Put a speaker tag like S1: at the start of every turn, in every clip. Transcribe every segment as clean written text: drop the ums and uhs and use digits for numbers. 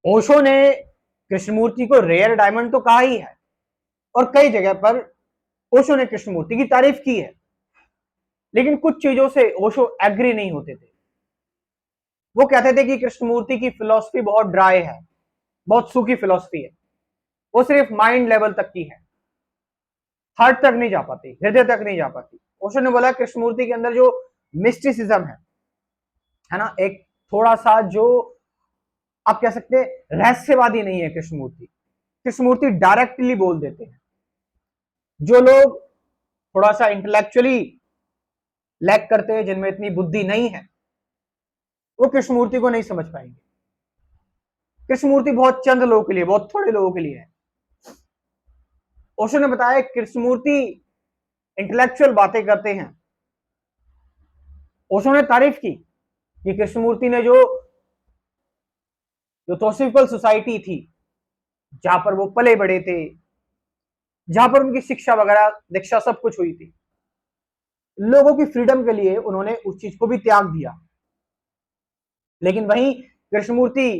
S1: ओशो ने कृष्णमूर्ति को rare diamond तो कहा ही है और कई जगह पर ओशो ने कृष्णमूर्ति की तारीफ की है, लेकिन कुछ चीजों से ओशो एग्री नहीं होते थे। वो कहते थे कि कृष्णमूर्ति की फिलॉसफी बहुत ड्राई है, बहुत सूखी फिलॉसफी है, वो सिर्फ माइंड लेवल तक की है, हार्ट तक नहीं जा पाती, हृदय तक नहीं जा पाती। ओशो ने बोला कृष्णमूर्ति के अंदर जो मिस्टिसिज्म है ना, एक थोड़ा सा जो आप कह सकते हैं रहस्यवादी नहीं है कृष्णमूर्ति। कृष्णमूर्ति डायरेक्टली बोल देते हैं। जो लोग थोड़ा सा इंटेलेक्चुअली लैक करते हैं, जिनमें इतनी बुद्धि नहीं है, वो कृष्णमूर्ति को नहीं समझ पाएंगे। कृष्णमूर्ति बहुत चंद लोगों के लिए, बहुत थोड़े लोगों के लिए है। ओशो ने बताया कृष्णमूर्ति इंटेलेक्चुअल बातें करते हैं। ओशो ने तारीफ की कि कृष्णमूर्ति ने जो थोसॉफिकल सोसाइटी थी, जहां पर वो पले बड़े थे, जहां पर उनकी शिक्षा वगैरह दीक्षा सब कुछ हुई थी, लोगों की फ्रीडम के लिए उन्होंने उस चीज को भी त्याग दिया। लेकिन वहीं कृष्णमूर्ति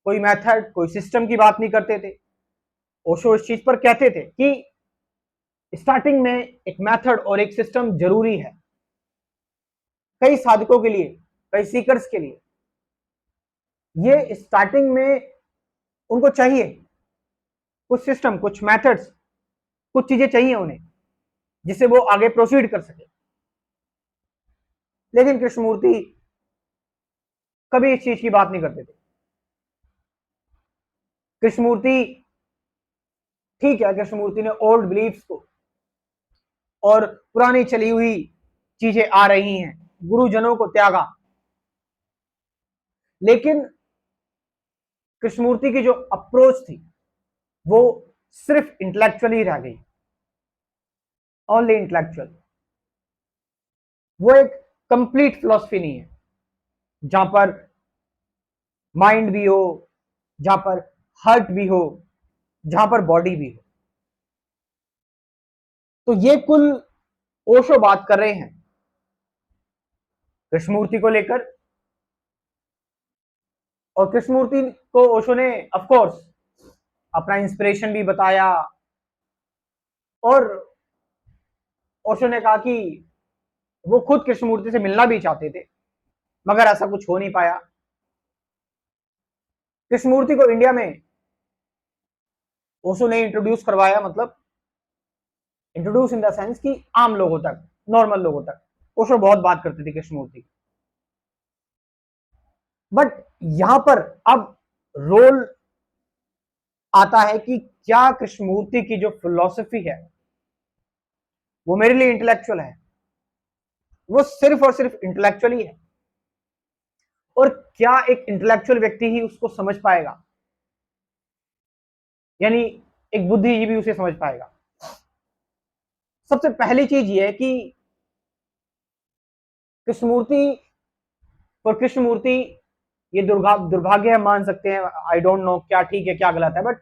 S1: कोई मेथड, कोई सिस्टम की बात नहीं करते थे। ओशो इस चीज पर कहते थे कि स्टार्टिंग में एक मेथड और एक सिस्टम जरूरी है, कई साधकों के लिए, कई सीकर्स के लिए। ये स्टार्टिंग में उनको चाहिए कुछ सिस्टम, कुछ मेथड्स, कुछ चीजें चाहिए उन्हें, जिससे वो आगे प्रोसीड कर सके। लेकिन कृष्णमूर्ति कभी इस चीज की बात नहीं करते थे। कृष्णमूर्ति, ठीक है, कृष्णमूर्ति ने ओल्ड बिलीफ्स को और पुरानी चली हुई चीजें आ रही हैं, गुरुजनों को त्यागा, लेकिन कृष्णमूर्ति की जो अप्रोच थी वो सिर्फ इंटेलेक्चुअल ही रह गई, ओनली इंटेलेक्चुअल। वो एक कंप्लीट फिलॉसफी नहीं है जहां पर माइंड भी हो, जहां पर हार्ट भी हो, जहां पर बॉडी भी हो। तो ये कुल ओशो बात कर रहे हैं कृष्णमूर्ति को लेकर। और कृष्णमूर्ति को ओशो ने ऑफ कोर्स अपना इंस्पिरेशन भी बताया, और ओशो ने कहा कि वो खुद कृष्णमूर्ति से मिलना भी चाहते थे, मगर ऐसा कुछ हो नहीं पाया। कृष्णमूर्ति को इंडिया में ओशो ने इंट्रोड्यूस करवाया, मतलब इंट्रोड्यूस इन द सेंस कि आम लोगों तक, नॉर्मल लोगों तक ओशो बहुत बात करते थे कृष्णमूर्ति। बट यहां पर अब रोल आता है कि क्या कृष्णमूर्ति की जो फिलॉसफी है वो मेरे लिए इंटेलेक्चुअल है, वो सिर्फ और सिर्फ इंटेलेक्चुअल ही है, और क्या एक इंटेलेक्चुअल व्यक्ति ही उसको समझ पाएगा, यानी एक बुद्धिजीवी उसे समझ पाएगा। सबसे पहली चीज ये है कि कृष्णमूर्ति, और कृष्णमूर्ति, ये दुर्भाग्य मान सकते हैं, आई डोंट नो क्या ठीक है क्या गलत है, बट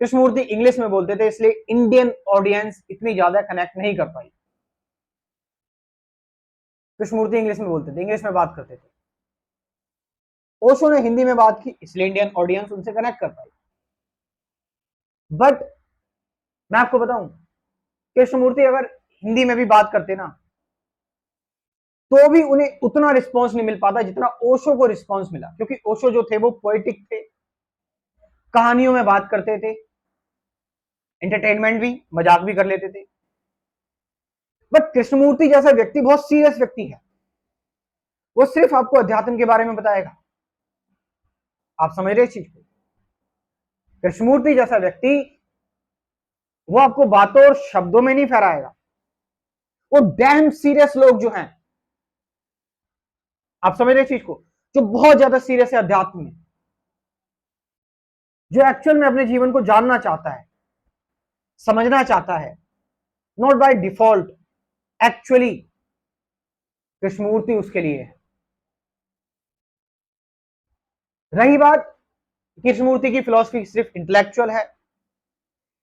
S1: कृष्णमूर्ति इंग्लिश में बोलते थे, इसलिए इंडियन ऑडियंस इतनी ज्यादा कनेक्ट नहीं कर पाई। कृष्णमूर्ति इंग्लिश में बोलते थे, इंग्लिश में बात करते थे। ओशो ने हिंदी में बात की, इसलिए इंडियन ऑडियंस उनसे कनेक्ट कर पाई। बट मैं आपको बताऊं, कृष्णमूर्ति अगर हिंदी में भी बात करते ना, तो भी उन्हें उतना रिस्पॉन्स नहीं मिल पाता जितना ओशो को रिस्पॉन्स मिला, क्योंकि ओशो जो थे वो पोएटिक थे, कहानियों में बात करते थे, एंटरटेनमेंट भी, मजाक भी कर लेते थे। बट कृष्णमूर्ति जैसा व्यक्ति बहुत सीरियस व्यक्ति है, वो सिर्फ आपको अध्यात्म के बारे में बताएगा। आप समझ रहे इस चीज को? कृष्णमूर्ति जैसा व्यक्ति वो आपको बातों और शब्दों में नहीं फहराएगा। वो डैम सीरियस लोग जो हैं, आप समझ रहे इस चीज को, जो बहुत ज्यादा सीरियस है अध्यात्म में, जो एक्चुअल में अपने जीवन को जानना चाहता है, समझना चाहता है, not by default, actually Krishnamurti उसके लिए है। रही बात कृष्णमूर्ति की फिलॉसफी सिर्फ इंटेलेक्चुअल है,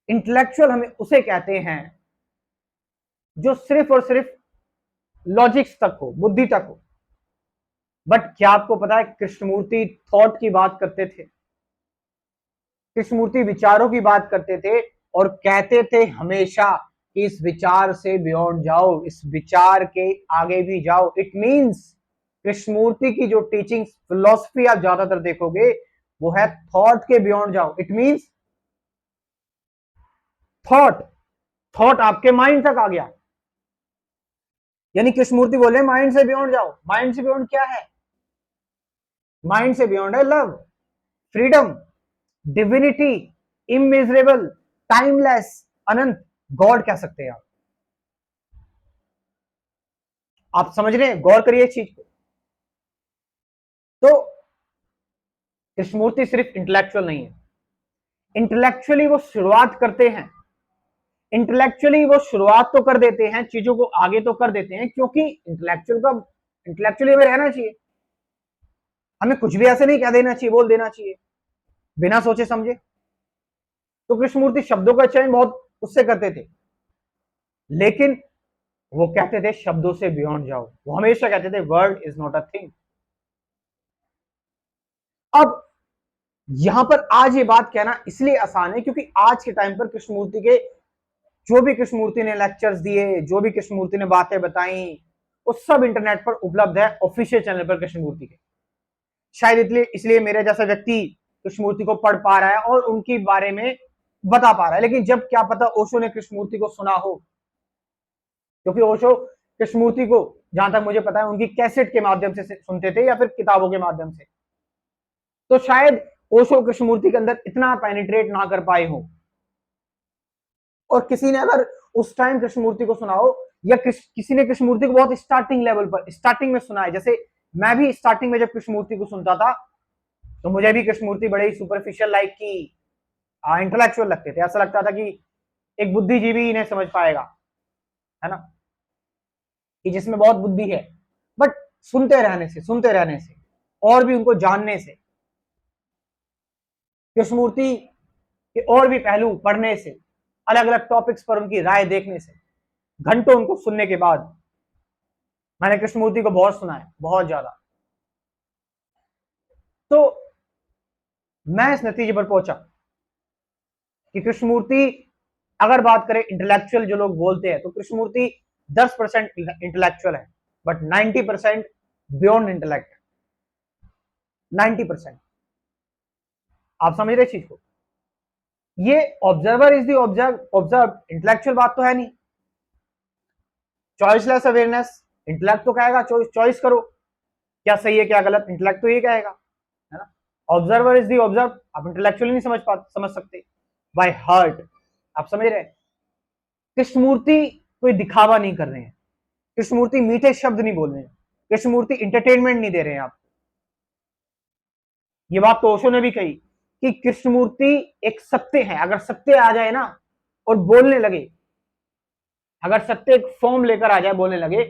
S1: इंटेलेक्चुअल हमें उसे कहते हैं जो सिर्फ और सिर्फ लॉजिक्स तक हो, बुद्धि तक हो, बट क्या आपको पता है कृष्णमूर्ति थॉट की बात करते थे, कृष्णमूर्ति विचारों की बात करते थे और कहते थे हमेशा कि इस विचार से बियॉन्ड जाओ, इस विचार के आगे भी जाओ। इट मींस कृष्णमूर्ति की जो टीचिंग फिलॉसफी आप ज्यादातर देखोगे वो है थॉट के बियॉन्ड जाओ। इट मींस थॉट, थॉट आपके माइंड तक आ गया, यानी कृष्णमूर्ति बोले माइंड से बियॉन्ड जाओ। माइंड से बियॉन्ड क्या है? माइंड से बियॉन्ड है love, freedom, divinity, immeasurable, timeless, अनंत, गॉड कह सकते हैं आप समझ रहे हैं? गौर करिए इस चीज को। तो कृष्णमूर्ति सिर्फ इंटेलेक्चुअल नहीं है, इंटेलेक्चुअली वो शुरुआत करते हैं, इंटेलेक्चुअली वो शुरुआत तो कर देते हैं, चीजों को आगे तो कर देते हैं, क्योंकि इंटेलेक्चुअली हमें रहना चाहिए, हमें कुछ भी ऐसे नहीं कह देना चाहिए, बोल देना चाहिए बिना सोचे समझे। तो कृष्णमूर्ति शब्दों का चयन बहुत उससे करते थे, लेकिन वो कहते थे शब्दों से बियॉन्ड जाओ। वो हमेशा कहते थे word is not a thing. अब यहां पर आज ये बात कहना इसलिए आसान है क्योंकि आज के टाइम पर कृष्णमूर्ति के जो भी कृष्णमूर्ति ने लेक्चर्स दिए, जो भी कृष्णमूर्ति ने बातें बताई, वो सब इंटरनेट पर उपलब्ध है ऑफिशियल चैनल पर कृष्णमूर्ति के। शायद इसलिए इसलिए मेरे जैसा व्यक्ति कृष्णमूर्ति को पढ़ पा रहा है और उनके बारे में बता पा रहा है, लेकिन जब क्या पता ओशो ने कृष्णमूर्ति को सुना हो, क्योंकि ओशो कृष्णमूर्ति को जहां तक मुझे पता है उनकी कैसेट के माध्यम से सुनते थे या फिर किताबों के माध्यम से, तो शायद ओशो कृष्णमूर्ति के अंदर इतना पेनिट्रेट ना कर पाए हो। और किसी ने अगर उस टाइम कृष्णमूर्ति को सुना हो या किसी ने कृष्णमूर्ति को बहुत स्टार्टिंग लेवल पर स्टार्टिंग में सुना है, जैसे मैं भी स्टार्टिंग में जब कृष्णमूर्ति को सुनता था तो मुझे भी कृष्णमूर्ति बड़े ही सुपरफिशियल लाइक की इंटेलेक्चुअल लगते थे। ऐसा लगता था कि एक बुद्धिजीवी इन्हें समझ पाएगा, है ना, कि जिसमें बहुत बुद्धि है। बट सुनते रहने से और भी उनको जानने से, कृष्णमूर्ति के और भी पहलू पढ़ने से, अलग अलग टॉपिक्स पर उनकी राय देखने से, घंटों उनको सुनने के बाद मैंने कृष्णमूर्ति को बहुत सुना है, बहुत ज्यादा। तो मैं इस नतीजे पर पहुंचा कि कृष्णमूर्ति, अगर बात करें इंटेलेक्चुअल जो लोग बोलते हैं, तो कृष्णमूर्ति 10% इंटेलेक्चुअल है, बट 90% बियॉन्ड इंटेलेक्ट, 90%। आप समझ रहे चीज को? ये observer is the observe, intellectual बात तो है नहीं। चॉइसलेस अवेयरनेस, इंटेलेक्ट तो कहेगा चॉइस करो क्या सही है क्या गलत, इंटेलेक्ट तो ये कहेगा, है ना। ऑब्जर्वर इज दी ऑब्जर्व, आप इंटेलेक्चुअली नहीं समझ सकते, बाय हार्ट। आप समझ रहे हैं? कृष्णमूर्ति कोई दिखावा नहीं कर रहे हैं, कृष्णमूर्ति मीठे शब्द नहीं बोल रहे हैं, कृष्णमूर्ति इंटरटेनमेंट नहीं दे रहे हैं आपको। ये बात तो ओशो ने भी कही कि कृष्णमूर्ति एक सत्य है, अगर सत्य आ जाए ना और बोलने लगे, अगर सत्य एक फॉर्म लेकर आ जाए, बोलने लगे,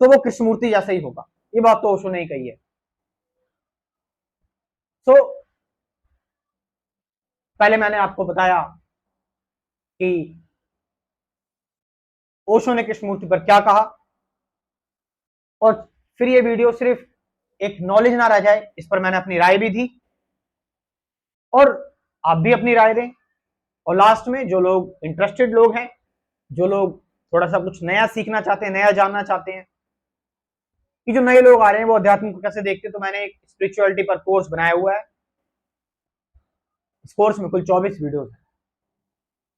S1: तो वो कृष्णमूर्ति जैसा ही होगा। ये बात तो ओशो ने ही कही है। सो पहले मैंने आपको बताया कि ओशो ने कृष्णमूर्ति पर क्या कहा, और फिर ये वीडियो सिर्फ एक नॉलेज ना रह जाए, इस पर मैंने अपनी राय भी दी और आप भी अपनी राय दें। और लास्ट में जो लोग इंटरेस्टेड लोग हैं, जो लोग थोड़ा सा कुछ नया सीखना चाहते हैं, नया जानना चाहते हैं, कि जो नए लोग आ रहे हैं वो अध्यात्म को कैसे देखते हैं, तो मैंने एक स्पिरिचुअलिटी पर कोर्स बनाया हुआ है। इस कोर्स में कुल 24 वीडियोस हैं।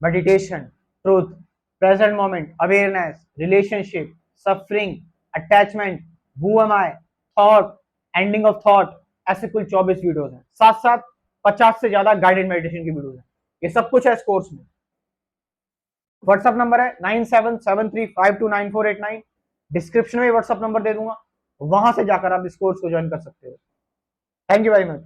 S1: Meditation, truth, present moment, awareness, relationship, suffering, attachment, who am I, thought, ending of thought, ऐसे कुल 24 वीडियोस हैं। साथ साथ 50 से ज्यादा गाइडेड मेडिटेशन की वीडियोस हैं। ये सब कुछ है इस कोर्स में। व्हाट्सएप नंबर है 9773529489, डिस्क्रिप्शन में व्हाट्सएप नंबर दे दूंगा, वहां से जाकर आप इस कोर्स को ज्वाइन कर सकते हो। Thank you very much.